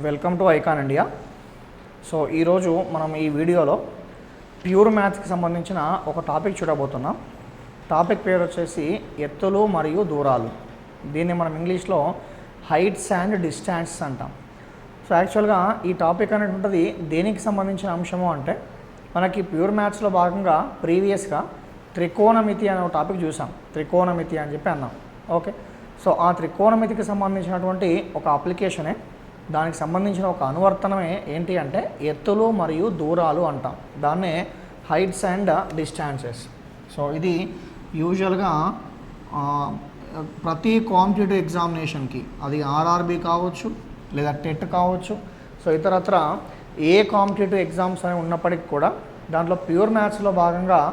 Welcome to icon India. So ఈరోజు మనం ఈ వీడియోలో ప్యూర్ మ్యాథ్స్కి సంబంధించిన ఒక టాపిక్ చూడబోతున్నాం. టాపిక్ పేరు వచ్చేసి ఎత్తులు మరియు దూరాలు. దీన్ని మనం ఇంగ్లీష్లో హైట్స్ అండ్ డిస్టెన్స్ అంటాం. సో యాక్చువల్గా ఈ టాపిక్ అనేటువంటిది దేనికి సంబంధించిన అంశము అంటే మనకి ప్యూర్ మ్యాథ్స్లో భాగంగా ప్రీవియస్గా త్రికోణమితి అనే ఒక టాపిక్ చూసాం. త్రికోణమితి అని చెప్పి అన్నాం. ఓకే, సో ఆ త్రికోణమితికి సంబంధించినటువంటి ఒక అప్లికేషనే, దానికి సంబంధించిన ఒక అనువర్తనమే ఏంటి అంటే ఎత్తులు మరియు దూరాలు అంటాం. దాన్నే హైట్స్ అండ్ డిస్టాన్సెస్. సో ఇది యూజువల్గా ప్రతి కాంపిటేటివ్ ఎగ్జామినేషన్కి, అది ఆర్ఆర్బి కావచ్చు లేదా టెట్ కావచ్చు, సో ఇతరత్ర ఏ కాంపిటేటివ్ ఎగ్జామ్స్ అని ఉన్నప్పటికీ కూడా దాంట్లో ప్యూర్ మ్యాథ్స్లో భాగంగా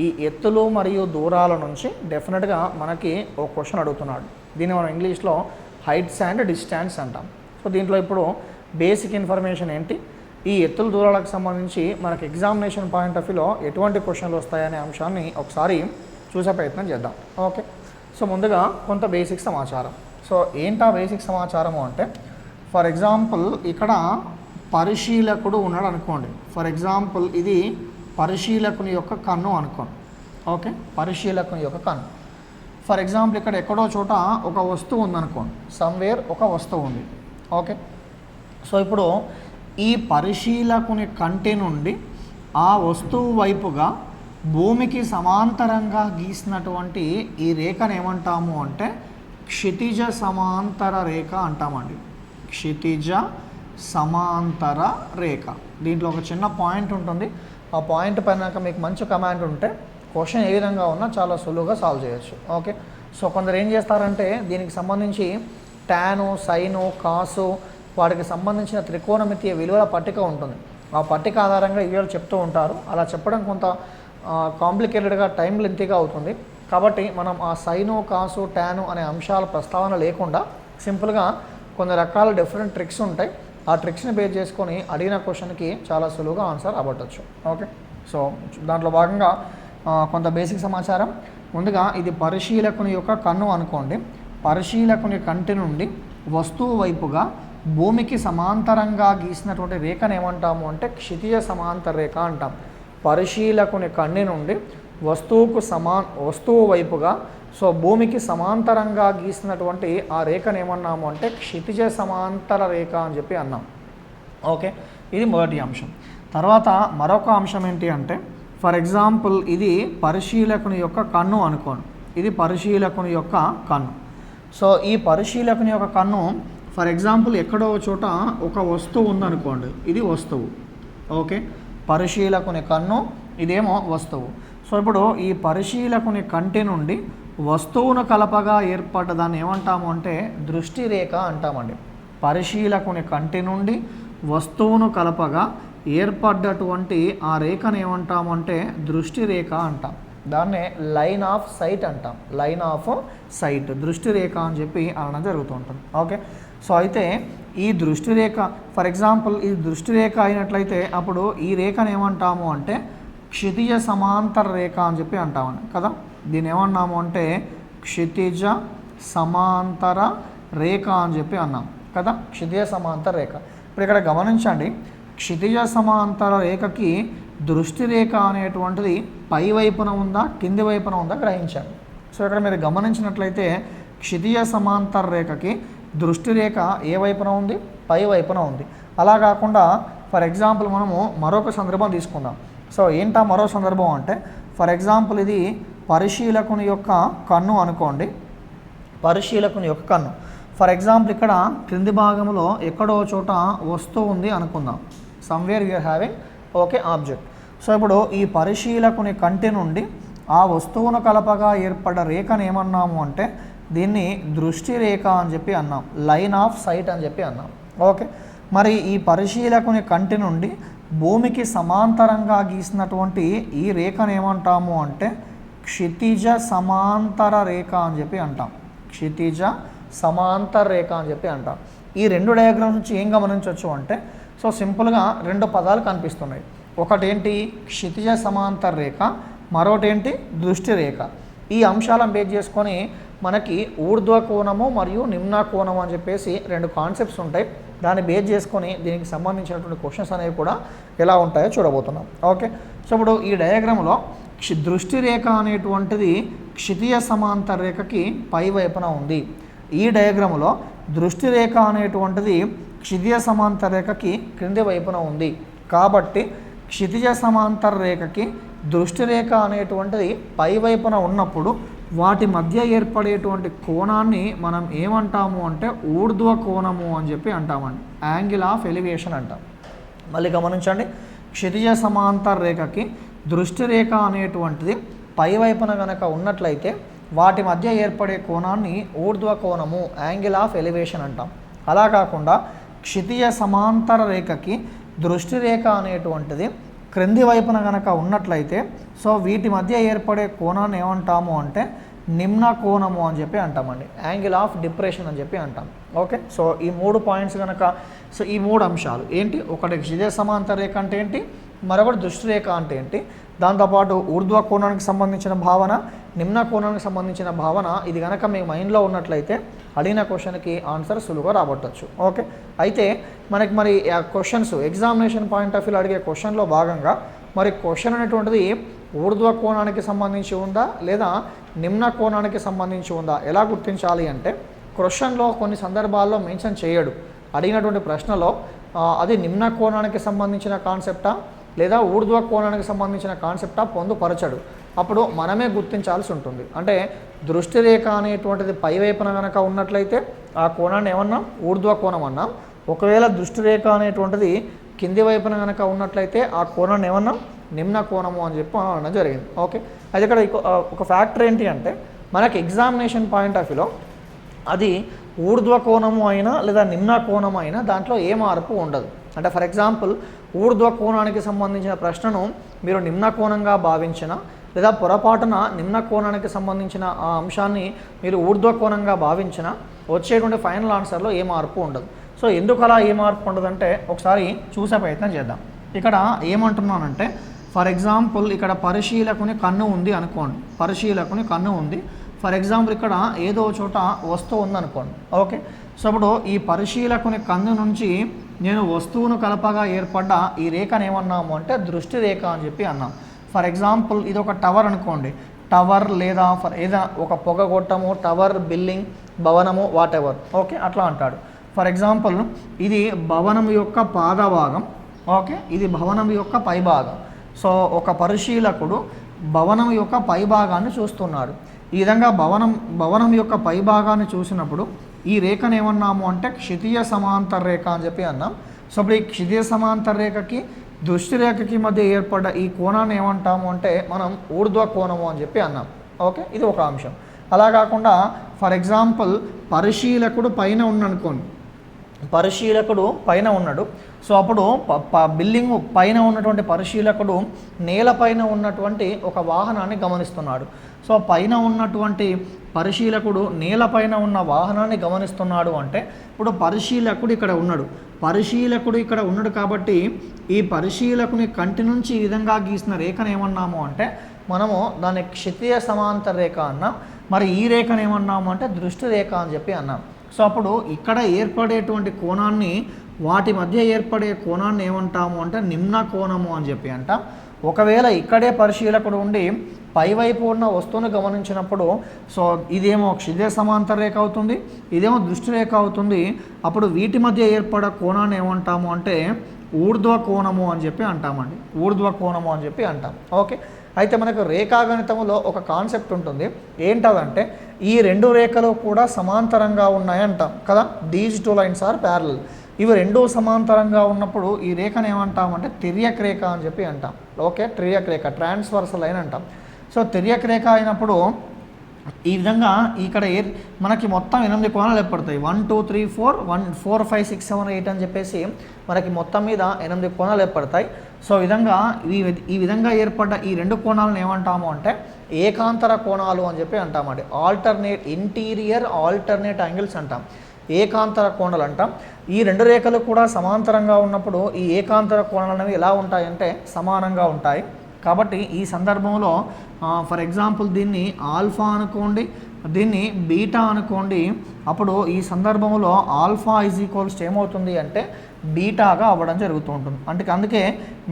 ఈ ఎత్తులు మరియు దూరాల నుంచి డెఫినెట్గా మనకి ఒక క్వశ్చన్ అడుగుతున్నాడు. దీన్ని మనం ఇంగ్లీష్లో హైట్స్ అండ్ డిస్టెన్స్ అంటాం. సో దీంట్లో ఇప్పుడు బేసిక్ ఇన్ఫర్మేషన్ ఏంటి, ఈ ఎత్తుల దూరాలకు సంబంధించి మనకి ఎగ్జామినేషన్ పాయింట్ ఆఫ్ వ్యూలో ఎటువంటి క్వశ్చన్లు వస్తాయనే అంశాన్ని ఒకసారి చూసే ప్రయత్నం చేద్దాం. ఓకే, సో ముందుగా కొంత బేసిక్ సమాచారం. సో ఏంటా బేసిక్ సమాచారము అంటే, ఫర్ ఎగ్జాంపుల్ ఇక్కడ పరిశీలకుడు ఉన్నాడు అనుకోండి. ఫర్ ఎగ్జాంపుల్ ఇది పరిశీలకుని యొక్క కన్ను అనుకోండి. ఓకే, పరిశీలకుని యొక్క కన్ను. ఫర్ ఎగ్జాంపుల్ ఇక్కడ ఎక్కడో చోట ఒక వస్తువు ఉందనుకోండి, సమ్వేర్ ఒక వస్తువు ఉంది. ఓకే, సో ఇప్పుడు ఈ పరిశీలకుని కంటి నుండి ఆ వస్తువు వైపుగా భూమికి సమాంతరంగా గీసినటువంటి ఈ రేఖను ఏమంటాము అంటే క్షితిజ సమాంతర రేఖ అంటామండి. క్షితిజ సమాంతర రేఖ. దీంట్లో ఒక చిన్న పాయింట్ ఉంటుంది. ఆ పాయింట్ పైన మీకు మంచి కమాండ్ ఉంటే క్వశ్చన్ ఏ విధంగా ఉన్నా చాలా సులువుగా సాల్వ్ చేయొచ్చు. ఓకే, సో కొందరు ఏం చేస్తారంటే దీనికి సంబంధించి టాను, సైను, కాసు, వాటికి సంబంధించిన త్రికోణమితీయ విలువల పట్టిక ఉంటుంది. ఆ పట్టిక ఆధారంగా ఇవి చెప్తూ ఉంటారు. అలా చెప్పడం కొంత కాంప్లికేటెడ్గా, టైం లెంతీగా అవుతుంది. కాబట్టి మనం ఆ సైను, కాసు, టాను అనే అంశాల ప్రస్తావన లేకుండా సింపుల్గా కొన్ని రకాల డిఫరెంట్ ట్రిక్స్ ఉంటాయి. ఆ ట్రిక్స్ని బేస్ చేసుకొని అడిగిన క్వశ్చన్కి చాలా సులువుగా ఆన్సర్ అవ్వవచ్చు. ఓకే, సో దాంట్లో భాగంగా కొంత బేసిక్ సమాచారం. ముందుగా ఇది పరిశీలకుని యొక్క కన్ను అనుకోండి. పరిశీలకుని కంటి నుండి వస్తువు వైపుగా భూమికి సమాంతరంగా గీసినటువంటి రేఖను ఏమంటాము అంటే క్షితిజ సమాంతర రేఖ అంటాం. పరిశీలకుని కన్ను నుండి వస్తువు వైపుగా, సో భూమికి సమాంతరంగా గీసినటువంటి ఆ రేఖను ఏమన్నాము అంటే క్షితిజ సమాంతర రేఖ అని చెప్పి అన్నాం. ఓకే, ఇది మొదటి అంశం. తర్వాత మరొక అంశం ఏంటి అంటే, ఫర్ ఎగ్జాంపుల్ ఇది పరిశీలకుని యొక్క కన్ను అనుకోండి. ఇది పరిశీలకుని యొక్క కన్ను. సో ఈ పరిశీలకుని యొక్క కన్ను ఫర్ ఎగ్జాంపుల్ ఎక్కడో చోట ఒక వస్తువు ఉందనుకోండి. ఇది వస్తువు. ఓకే, పరిశీలకుని కన్ను, ఇదేమో వస్తువు. సో ఇప్పుడు ఈ పరిశీలకుని కంటి నుండి వస్తువును కలపగా ఏర్పడ్డ దాన్ని ఏమంటాము అంటే దృష్టి రేఖ అంటామండి. పరిశీలకుని కంటి నుండి వస్తువును కలపగా ఏర్పడ్డటువంటి ఆ రేఖను ఏమంటాము అంటే దృష్టి రేఖ అంటాం. దాన్నే లైన్ ఆఫ్ సైట్ అంటాం. లైన్ ఆఫ్ సైట్, దృష్టి రేఖ అని చెప్పి అనడం జరుగుతూ ఉంటుంది. ఓకే, సో అయితే ఈ దృష్టి రేఖ ఫర్ ఎగ్జాంపుల్ ఈ దృష్టి రేఖ అయినట్లయితే అప్పుడు ఈ రేఖను ఏమంటాము అంటే క్షితిజ సమాంతర రేఖ అని చెప్పి అంటామండి కదా. దీన్ని ఏమన్నాము అంటే క్షితిజ సమాంతర రేఖ అని చెప్పి అన్నాం కదా. క్షితిజ సమాంతర రేఖ. ఇప్పుడు ఇక్కడ గమనించండి, క్షితిజ సమాంతర రేఖకి దృష్టి రేఖ అనేటువంటిది పై వైపున ఉందా కింది వైపున ఉందా గ్రహించండి. సో ఇక్కడ మీరు గమనించినట్లయితే క్షితిజ సమాంతర రేఖకి దృష్టి రేఖ ఏ వైపున ఉంది, పై వైపున ఉంది. అలా కాకుండా ఫర్ ఎగ్జాంపుల్ మనము మరొక సందర్భం తీసుకుందాం. సో ఏంటా మరో సందర్భం అంటే, ఫర్ ఎగ్జాంపుల్ ఇది పరిశీలకుని యొక్క కన్ను అనుకోండి. పరిశీలకుని యొక్క కన్ను. ఫర్ ఎగ్జాంపుల్ ఇక్కడ క్రింది భాగంలో ఎక్కడో చోట వస్తువు ఉంది అనుకుందాం. Somewhere you're having okay object. So ఇప్పుడు ఈ పరిశీలకుని కంటి నుండి ఆ వస్తువును కలపగా ఏర్పడ్డ రేఖను ఏమన్నాము అంటే దీన్ని దృష్టి రేఖ అని చెప్పి అన్నాం. లైన్ ఆఫ్ సైట్ అని చెప్పి అన్నాం. ఓకే, మరి ఈ పరిశీలకుని కంటి నుండి భూమికి సమాంతరంగా గీసినటువంటి ఈ రేఖను ఏమంటాము అంటే క్షితిజ సమాంతర రేఖ అని చెప్పి అంటాం. క్షితిజ సమాంతర రేఖ అని చెప్పి అంటాం. ఈ రెండు డయాగ్రామ్స్ నుంచి ఏం గమనించవచ్చు అంటే, సో సింపుల్గా రెండు పదాలు కనిపిస్తున్నాయి. ఒకటేంటి క్షితిజ సమాంతర రేఖ, మరొకటేంటి దృష్టి రేఖ. ఈ అంశాలను బేస్ చేసుకొని మనకి ఊర్ధ్వ కోణము మరియు నిమ్న కోణము అని చెప్పేసి రెండు కాన్సెప్ట్స్ ఉంటాయి. దాన్ని బేస్ చేసుకొని దీనికి సంబంధించినటువంటి క్వశ్చన్స్ అనేవి కూడా ఎలా ఉంటాయో చూడబోతున్నాం. ఓకే, సో ఇప్పుడు ఈ డయాగ్రామ్లో దృష్టి రేఖ అనేటువంటిది క్షితిజ సమాంతర రేఖకి పై వైపున ఉంది. ఈ డయాగ్రామ్లో దృష్టి రేఖ అనేటువంటిది క్షితిజ సమాంతర రేఖకి క్రింది వైపున ఉంది. కాబట్టి క్షితిజ సమాంతర రేఖకి దృష్టి రేఖ అనేటువంటిది పై వైపున ఉన్నప్పుడు వాటి మధ్య ఏర్పడేటువంటి కోణాన్ని మనం ఏమంటాము అంటే ఊర్ధ్వ కోణము అని చెప్పి అంటామండి. యాంగిల్ ఆఫ్ ఎలివేషన్ అంటాం. మళ్ళీ గమనించండి, క్షితిజ సమాంతర రేఖకి దృష్టి రేఖ అనేటువంటిది పై వైపున కనుక ఉన్నట్లయితే వాటి మధ్య ఏర్పడే కోణాన్ని ఊర్ధ్వ కోణము, యాంగిల్ ఆఫ్ ఎలివేషన్ అంటాం. అలా కాకుండా క్షితిజ సమాంతర రేఖకి దృష్టి రేఖ అనేటువంటిది క్రింది వైపున కనుక ఉన్నట్లయితే సో వీటి మధ్య ఏర్పడే కోణాన్ని ఏమంటాము అంటే నిమ్న కోణము అని చెప్పి అంటామండి. యాంగిల్ ఆఫ్ డిప్రెషన్ అని చెప్పి అంటాం. ఓకే, సో ఈ 3 పాయింట్స్ కనుక, సో ఈ 3 అంశాలు ఏంటి, ఒకటి క్షితిజ సమాంతర రేఖ అంటే ఏంటి, మరొకటి దృష్టి రేఖ అంటే ఏంటి, దాంతోపాటు ఊర్ధ్వ కోణానికి సంబంధించిన భావన, నిమ్న కోణానికి సంబంధించిన భావన, ఇది కనుక మీ మైండ్లో ఉన్నట్లయితే అడిగిన క్వశ్చన్కి ఆన్సర్ సులువుగా రాబట్టచ్చు. ఓకే, అయితే మనకి మరి ఆ questions examination point of view అడిగే క్వశ్చన్లో భాగంగా మరి క్వశ్చన్ అనేటువంటిది ఊర్ధ్వ కోణానికి సంబంధించి ఉందా లేదా నిమ్న కోణానికి సంబంధించి ఉందా ఎలా గుర్తించాలి అంటే క్వశ్చన్లో కొన్ని సందర్భాల్లో మెన్షన్ చేయడు. అడిగినటువంటి ప్రశ్నలో అది నిమ్న కోణానికి సంబంధించిన కాన్సెప్టా లేదా ఊర్ధ్వ కోణానికి సంబంధించిన కాన్సెప్టా పొందుపరచడు. అప్పుడు మనమే గుర్తించాల్సి ఉంటుంది. అంటే దృష్టి రేఖ అనేటువంటిది పై వైపున కనుక ఉన్నట్లయితే ఆ కోణాన్ని ఏమన్నాం, ఊర్ధ్వ కోణం అన్నాం. ఒకవేళ దృష్టి రేఖ అనేటువంటిది కింది వైపున కనుక ఉన్నట్లయితే ఆ కోణాన్ని ఏమన్నాం, నిమ్న కోణము అని చెప్పి అనడం జరిగింది. ఓకే, అది ఇక్కడ ఒక ఫ్యాక్టర్ ఏంటి అంటే మనకి ఎగ్జామినేషన్ పాయింట్ ఆఫ్ వ్యూలో అది ఊర్ధ్వ కోణము అయినా లేదా నిమ్న కోణము అయినా దాంట్లో ఏ మార్పు ఉండదు. అంటే ఫర్ ఎగ్జాంపుల్ ఊర్ధ్వ కోణానికి సంబంధించిన ప్రశ్నను మీరు నిమ్న కోణంగా భావించిన లేదా పొరపాటున నిమ్న కోణానికి సంబంధించిన ఆ అంశాన్ని మీరు ఊర్ధ్వ కోణంగా భావించిన వచ్చేటువంటి ఫైనల్ ఆన్సర్లో ఏ మార్పు ఉండదు. సో ఎందుకు అలా ఏ మార్పు ఉండదంటే ఒకసారి చూసే ప్రయత్నం చేద్దాం. ఇక్కడ ఏమంటున్నానంటే ఫర్ ఎగ్జాంపుల్ ఇక్కడ పరిశీలకుని కన్ను ఉంది అనుకోండి, పరిశీలకుని కన్ను ఉంది. ఫర్ ఎగ్జాంపుల్ ఇక్కడ ఏదో చోట వస్తువు ఉందనుకోండి. ఓకే, సో ఇప్పుడు ఈ పరిశీలకుని కన్ను నుంచి నేను వస్తువును కలపగా ఏర్పడ్డ ఈ రేఖను ఏమన్నాము అంటే దృష్టి రేఖ అని చెప్పి అన్నాం. ఫర్ ఎగ్జాంపుల్ ఇది ఒక టవర్ అనుకోండి, టవర్ లేదా ఏదైనా ఒక పొగగొట్టము, టవర్, బిల్డింగ్, భవనము, వాట్ ఎవర్. ఓకే, అట్లా అంటాడు. ఫర్ ఎగ్జాంపుల్ ఇది భవనం యొక్క పాదభాగం. ఓకే, ఇది భవనం యొక్క పైభాగం. సో ఒక పరిశీలకుడు భవనం యొక్క పైభాగాన్ని చూస్తున్నాడు. ఈ విధంగా భవనం యొక్క పైభాగాన్ని చూసినప్పుడు ఈ రేఖను ఏమన్నాము అంటే క్షితిజ సమాంతర రేఖ అని చెప్పి అన్నాం. సో ఇప్పుడు ఈ క్షితిజ సమాంతర రేఖకి దృష్టి రేఖకి మధ్య ఏర్పడ్డ ఈ కోణాన్ని ఏమంటాము అంటే మనం ఊర్ధ్వ కోణము అని చెప్పి అన్నాం. ఓకే, ఇది ఒక అంశం. అలా కాకుండా ఫర్ ఎగ్జాంపుల్ పరిశీలకుడు పైన ఉన్ననుకోండి, పరిశీలకుడు పైన ఉన్నాడు. సో అప్పుడు బిల్డింగ్ పైన ఉన్నటువంటి పరిశీలకుడు నేలపైన ఉన్నటువంటి ఒక వాహనాన్ని గమనిస్తున్నాడు. సో పైన ఉన్నటువంటి పరిశీలకుడు నేలపైన ఉన్న వాహనాన్ని గమనిస్తున్నాడు అంటే ఇప్పుడు పరిశీలకుడు ఇక్కడ ఉన్నాడు, పరిశీలకుడు ఇక్కడ ఉన్నాడు కాబట్టి ఈ పరిశీలకుని కంటి నుంచి ఈ విధంగా గీసిన రేఖను ఏమన్నాము అంటే మనము దాన్ని క్షితిజ సమాంతర రేఖ అన్నాం. మరి ఈ రేఖను ఏమన్నాము అంటే దృష్టి రేఖ అని చెప్పి అన్నాం. సో అప్పుడు ఇక్కడ ఏర్పడేటువంటి కోణాన్ని, వాటి మధ్య ఏర్పడే కోణాన్ని ఏమంటాము అంటే నిమ్న కోణము అని చెప్పి అంటాం. ఒకవేళ ఇక్కడే పరిశీలకుడు ఉండి పైవైపు ఉన్న వస్తువును గమనించినప్పుడు సో ఇదేమో క్షితిజ సమాంతర రేఖ అవుతుంది, ఇదేమో దృష్టి రేఖ అవుతుంది. అప్పుడు వీటి మధ్య ఏర్పడే కోణాన్ని ఏమంటాము అంటే ఊర్ధ్వ కోణము అని చెప్పి అంటామండి, ఊర్ధ్వ కోణము అని చెప్పి అంటాం. ఓకే, అయితే మనకు రేఖాగణితంలో ఒక కాన్సెప్ట్ ఉంటుంది. ఏంటదంటే ఈ రెండు రేఖలు కూడా సమాంతరంగా ఉన్నాయంటాం కదా, these two lines are parallel. ఇవి రెండూ సమాంతరంగా ఉన్నప్పుడు ఈ రేఖను ఏమంటామంటే తిర్యక్ రేఖ అని చెప్పి అంటాం. ఓకే, తిర్యక్ రేఖ, ట్రాన్స్వర్సల్ లైన్ అంటాం. సో తిర్యక్ రేఖ అయినప్పుడు ఈ విధంగా ఇక్కడ మనకి మొత్తం 8 కోణాలు ఏర్పడతాయి. 1 2 3 4 1 4 5 6 7 8 అని చెప్పేసి మనకి మొత్తం మీద 8 కోణాలు ఏర్పడతాయి. సో ఈ విధంగా ఏర్పడ్డ ఈ రెండు కోణాలను ఏమంటాము అంటే ఏకాంతర కోణాలు అని చెప్పి అంటామండి. ఇంటీరియర్ ఆల్టర్నేట్ యాంగిల్స్ అంటాం, ఏకాంతర కోణాలు అంటాం. ఈ రెండు రేఖలు కూడా సమాంతరంగా ఉన్నప్పుడు ఈ ఏకాంతర కోణాలు అనేవి ఎలా ఉంటాయంటే సమానంగా ఉంటాయి. కాబట్టి ఈ సందర్భంలో ఫర్ ఎగ్జాంపుల్ దీన్ని ఆల్ఫా అనుకోండి, దీన్ని బీటా అనుకోండి. అప్పుడు ఈ సందర్భంలో ఆల్ఫా ఈజ్ ఈక్వల్స్ ఏమవుతుంది అంటే బీటాగా అవ్వడం జరుగుతూ ఉంటుంది. అంటే అందుకే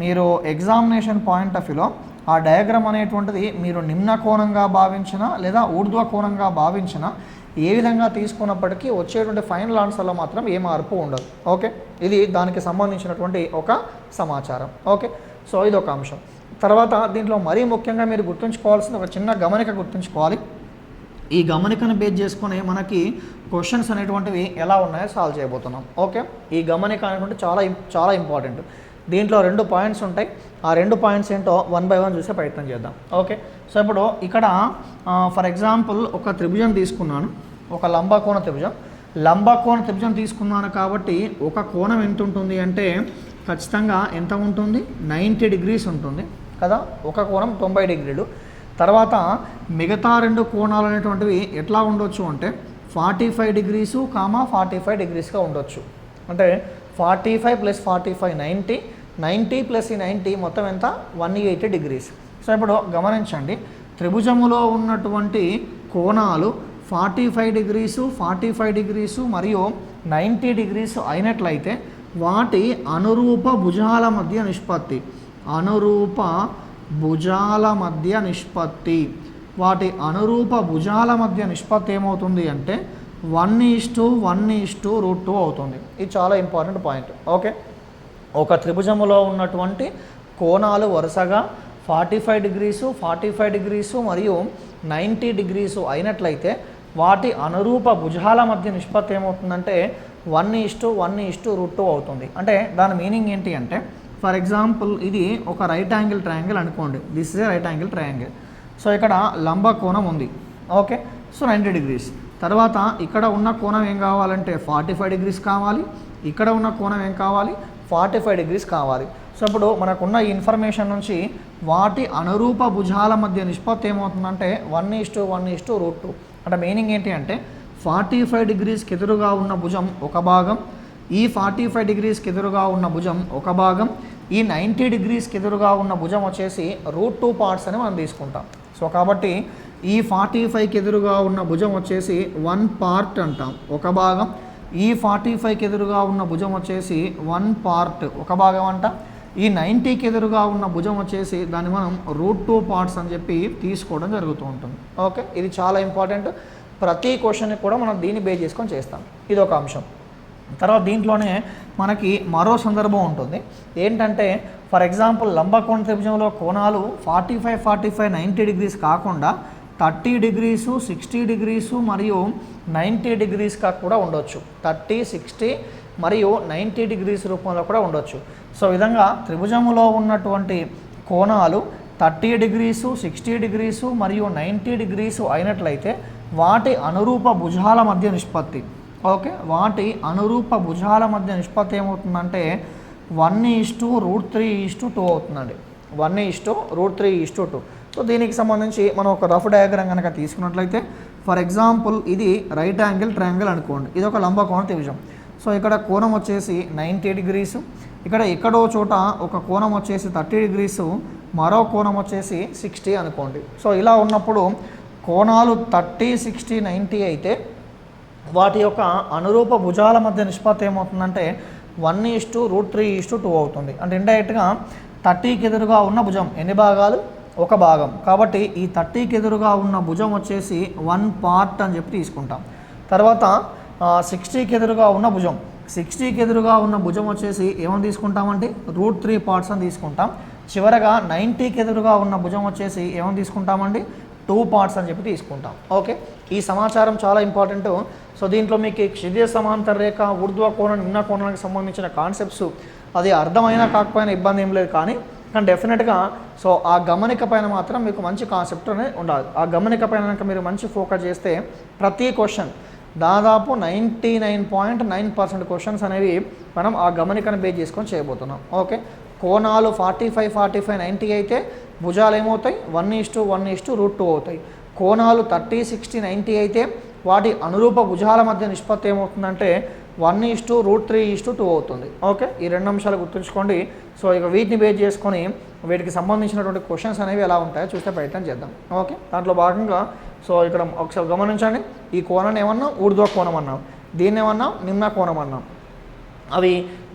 మీరు ఎగ్జామినేషన్ పాయింట్ ఆఫ్ వ్యూలో ఆ డయాగ్రామ్ అనేటువంటిది మీరు నిమ్న కోణంగా భావించిన లేదా ఊర్ధ్వ కోణంగా భావించిన ఏ విధంగా తీసుకున్నప్పటికీ వచ్చేటువంటి ఫైనల్ ఆన్సర్లో మాత్రం ఏ మార్పు ఉండదు. ఓకే, ఇది దానికి సంబంధించినటువంటి ఒక సమాచారం. ఓకే, సో ఇది ఒక అంశం. తర్వాత దీంట్లో మరీ ముఖ్యంగా మీరు గుర్తుంచుకోవాల్సిన ఒక చిన్న గమనిక గుర్తుంచుకోవాలి. ఈ గమనికను బేస్ చేసుకొని మనకి క్వశ్చన్స్ అనేటువంటివి ఎలా ఉన్నాయో సాల్వ్ చేయబోతున్నాం. ఓకే, ఈ గమనిక అనేటువంటి చాలా ఇంపార్టెంట్. దీంట్లో 2 పాయింట్స్ ఉంటాయి. ఆ 2 పాయింట్స్ ఏంటో 1 by 1 చూసే ప్రయత్నం చేద్దాం. ఓకే, సో ఇప్పుడు ఇక్కడ ఫర్ ఎగ్జాంపుల్ ఒక త్రిభుజం తీసుకున్నాను, ఒక లంబకోణ త్రిభుజం తీసుకున్నాను. కాబట్టి ఒక కోణం ఎంత ఉంటుంది అంటే ఖచ్చితంగా ఎంత ఉంటుంది, 90 degrees ఉంటుంది కదా. ఒక కోణం 90 degrees. తర్వాత మిగతా 2 కోణాలు అనేటువంటివి ఎట్లా ఉండొచ్చు అంటే 45 degrees, 45 degreesగా ఉండొచ్చు. అంటే 45 + 45 90, 90 + 90 మొత్తం ఎంత, 180 degrees. సో ఇప్పుడు గమనించండి, త్రిభుజములో ఉన్నటువంటి కోణాలు 45 degrees, 45 degrees మరియు 90 degrees అయినట్లయితే వాటి అనురూప భుజాల మధ్య నిష్పత్తి, వాటి అనురూప భుజాల మధ్య నిష్పత్తి ఏమవుతుంది అంటే 1:1:√2 అవుతుంది. ఇది చాలా ఇంపార్టెంట్ పాయింట్. ఓకే, ఒక త్రిభుజములో ఉన్నటువంటి కోణాలు వరుసగా 45 degrees, 45 degrees మరియు 90 degrees అయినట్లయితే వాటి అనురూప భుజాల మధ్య నిష్పత్తి ఏమవుతుందంటే 1:1:√2 అవుతుంది. అంటే దాని మీనింగ్ ఏంటి అంటే ఫర్ ఎగ్జాంపుల్ ఇది ఒక రైట్ యాంగిల్ ట్రయాంగిల్ అనుకోండి. This is a right angle triangle. So ఇక్కడ లంబ కోణం ఉంది. Okay, so 90 degrees. తర్వాత ఇక్కడ ఉన్న కోణం ఏం కావాలంటే 45 degrees కావాలి. ఇక్కడ ఉన్న కోణం ఏం కావాలి, 45 degrees కావాలి. సో ఇప్పుడు మనకున్న ఈ ఇన్ఫర్మేషన్ నుంచి వాటి అనురూప భుజాల మధ్య నిష్పత్తి ఏమవుతుందంటే 1:1:√2. అంటే మీనింగ్ ఏంటి అంటే 45 degreesకి ఎదురుగా ఉన్న భుజం ఒక భాగం, ఈ 45 degreesకి ఎదురుగా ఉన్న భుజం ఒక భాగం, ఈ 90 degreesకి ఎదురుగా ఉన్న భుజం వచ్చేసి √2 parts అని మనం తీసుకుంటాం. సో కాబట్టి ఈ 45కి ఎదురుగా ఉన్న భుజం వచ్చేసి 1 part అంటాం, ఒక భాగం. ఈ 45కి ఎదురుగా ఉన్న భుజం వచ్చేసి 1 part, ఒక భాగం అంటాం. ఈ 90కి ఎదురుగా ఉన్న భుజం వచ్చేసి దాన్ని మనం √2 parts అని చెప్పి తీసుకోవడం జరుగుతూ ఉంటుంది. ఓకే, ఇది చాలా ఇంపార్టెంట్. ప్రతి క్వశ్చన్ని కూడా మనం దీన్ని బేస్ చేసుకొని చేస్తాం. ఇది ఒక అంశం. తర్వాత దీంట్లోనే మనకి మరో సందర్భం ఉంటుంది. ఏంటంటే ఫర్ ఎగ్జాంపుల్ లంబకోణ త్రిభుజంలో కోణాలు 45 90 degrees కాకుండా 30 degrees, 60 degrees మరియు 90 degreesగా కూడా ఉండొచ్చు. 30, 60 మరియు 90 degrees రూపంలో కూడా ఉండొచ్చు. సో విధంగా త్రిభుజములో ఉన్నటువంటి కోణాలు 30 degrees, 60 degrees మరియు 90 degrees అయినట్లయితే వాటి అనురూప భుజాల మధ్య నిష్పత్తి, ఓకే, వాటి అనురూప భుజాల మధ్య నిష్పత్తి ఏమవుతుందంటే 1:√3:2 అవుతుందండి. 1:√3:2. సో దీనికి సంబంధించి మనం ఒక రఫ్ డయాగ్రామ్ కనుక తీసుకున్నట్లయితే ఫర్ ఎగ్జాంపుల్ ఇది రైట్ యాంగిల్ ట్రయాంగిల్ అనుకోండి. ఇది ఒక లంబకోణ త్రిభుజం. సో ఇక్కడ కోణం వచ్చేసి 90 degrees, ఇక్కడ ఎక్కడో చోట ఒక కోణం వచ్చేసి 30 degrees, మరో కోణం వచ్చేసి 60 అనుకోండి. సో ఇలా ఉన్నప్పుడు కోణాలు 30, 60, 90 అయితే వాటి యొక్క అనురూప భుజాల మధ్య నిష్పత్తి ఏమవుతుందంటే 1:√3:2 అవుతుంది. అంటే ఇండైరెక్ట్గా 30కి ఎదురుగా ఉన్న భుజం ఎన్ని భాగాలు, ఒక భాగం. కాబట్టి ఈ 30కి ఎదురుగా ఉన్న భుజం వచ్చేసి 1 part అని చెప్పి తీసుకుంటాం. తర్వాత 60కి ఎదురుగా ఉన్న భుజం, 60కి ఎదురుగా ఉన్న భుజం వచ్చేసి ఏమని తీసుకుంటామంటే √3 parts అని తీసుకుంటాం. చివరగా 90కి ఎదురుగా ఉన్న భుజం వచ్చేసి ఏమని తీసుకుంటామండి 2 parts అని చెప్పి తీసుకుంటాం. ఓకే, ఈ సమాచారం చాలా ఇంపార్టెంట్. సో దీంట్లో మీకు క్షితిజ సమాంతర రేఖ, ఊర్ధ్వ కోణం, నిమ్న కోణానికి సంబంధించిన కాన్సెప్ట్స్ అది అర్థమైనా కాకపోయినా ఇబ్బంది ఏం లేదు. కానీ డెఫినెట్గా సో ఆ గమనిక పైన మాత్రం మీకు మంచి కాన్సెప్ట్ అనేది ఉండాలి. ఆ గమనిక పైన కనుక మీరు మంచి ఫోకస్ చేస్తే ప్రతి క్వశ్చన్ దాదాపు 99.9% క్వశ్చన్స్ అనేవి మనం ఆ గమనికను బేస్ చేసుకొని చేయబోతున్నాం. ఓకే, కోణాలు 45, 90 అయితే భుజాలు ఏమవుతాయి 1:1:√2 అవుతాయి. కోణాలు 30, 60, 90 అయితే వాటి అనురూప భుజాల మధ్య నిష్పత్తి ఏమవుతుందంటే 1:√3:2 అవుతుంది. ఓకే, ఈ 2 అంశాలు గుర్తుంచుకోండి. సో ఇక వీటిని బేస్ చేసుకొని వీటికి సంబంధించినటువంటి క్వశ్చన్స్ అనేవి ఎలా ఉంటాయో చూస్తే ప్రయత్నం చేద్దాం. ఓకే, దాంట్లో భాగంగా సో ఇక్కడ ఒకసారి గమనించండి, ఈ కోణాన్ని ఏమన్నా ఊర్ధ్వ కోణం అన్నాం, దీన్ని ఏమన్నా నిమ్న కోణం అన్నాం. అవి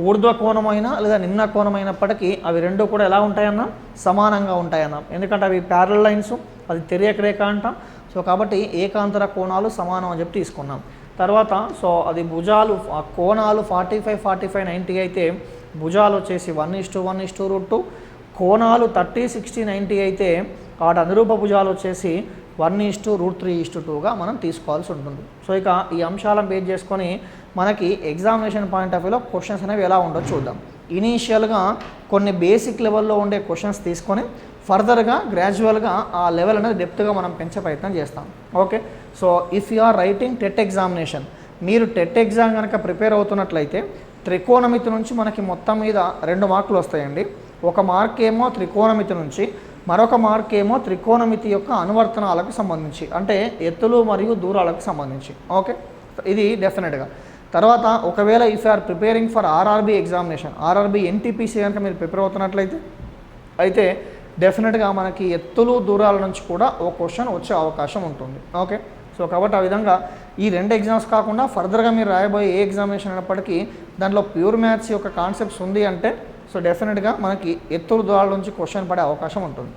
ఊర్ధ్వ కోణమైనా లేదా నిమ్న కోణమైనప్పటికీ అవి రెండు కూడా ఎలా ఉంటాయన్నా సమానంగా ఉంటాయన్నాం. ఎందుకంటే అవి ప్యారల్ లైన్స్, అది తిర్యక రేఖ అంటాం. సో కాబట్టి ఏకాంతర కోణాలు సమానం అని చెప్పి తీసుకున్నాం. తర్వాత సో అది భుజాలు కోణాలు 45, 45, 90 అయితే భుజాలు వచ్చేసి 1:1:2, కోణాలు 30, 60, 90 అయితే వాటి అనురూప భుజాలు వచ్చేసి 1:√3:2గా మనం తీసుకోవాల్సి ఉంటుంది. సో ఇక ఈ అంశాలను బేస్ చేసుకొని మనకి ఎగ్జామినేషన్ పాయింట్ ఆఫ్ వ్యూలో క్వశ్చన్స్ అనేవి ఎలా ఉండో చూద్దాం. ఇనీషియల్గా కొన్ని బేసిక్ లెవెల్లో ఉండే క్వశ్చన్స్ తీసుకొని ఫర్దర్గా గ్రాడ్యువల్గా ఆ లెవెల్ అనేది డెప్త్గా మనం పెంచే ప్రయత్నం చేస్తాం. Okay, so if you are writing TET examination, మీరు టెట్ ఎగ్జామ్ కనుక ప్రిపేర్ అవుతున్నట్లయితే త్రికోణమితి నుంచి మనకి మొత్తం మీద 2 మార్కులు వస్తాయండి. ఒక మార్క్ ఏమో త్రికోణమితి నుంచి, మరొక మార్క్ ఏమో త్రికోణమితి యొక్క అనువర్తనాలకు సంబంధించి, అంటే ఎత్తులు మరియు దూరాలకు సంబంధించి. ఓకే, ఇది డెఫినెట్గా. తర్వాత ఒకవేళ if are preparing for RRB examination, RRB NTPC కనుక మీరు ప్రిపేర్ అవుతున్నట్లయితే అయితే డెఫినెట్గా మనకి ఎత్తులు దూరాల నుంచి కూడా ఒక క్వశ్చన్ వచ్చే అవకాశం ఉంటుంది. ఓకే, సో కాబట్టి ఆ విధంగా ఈ 2 ఎగ్జామ్స్ కాకుండా ఫర్దర్గా మీరు రాయబోయే ఏ ఎగ్జామినేషన్ అయినప్పటికీ దాంట్లో ప్యూర్ మ్యాథ్స్ యొక్క కాన్సెప్ట్స్ ఉంది అంటే సో డెఫినెట్గా మనకి ఎత్తులు దూరాల నుంచి క్వశ్చన్ పడే అవకాశం ఉంటుంది.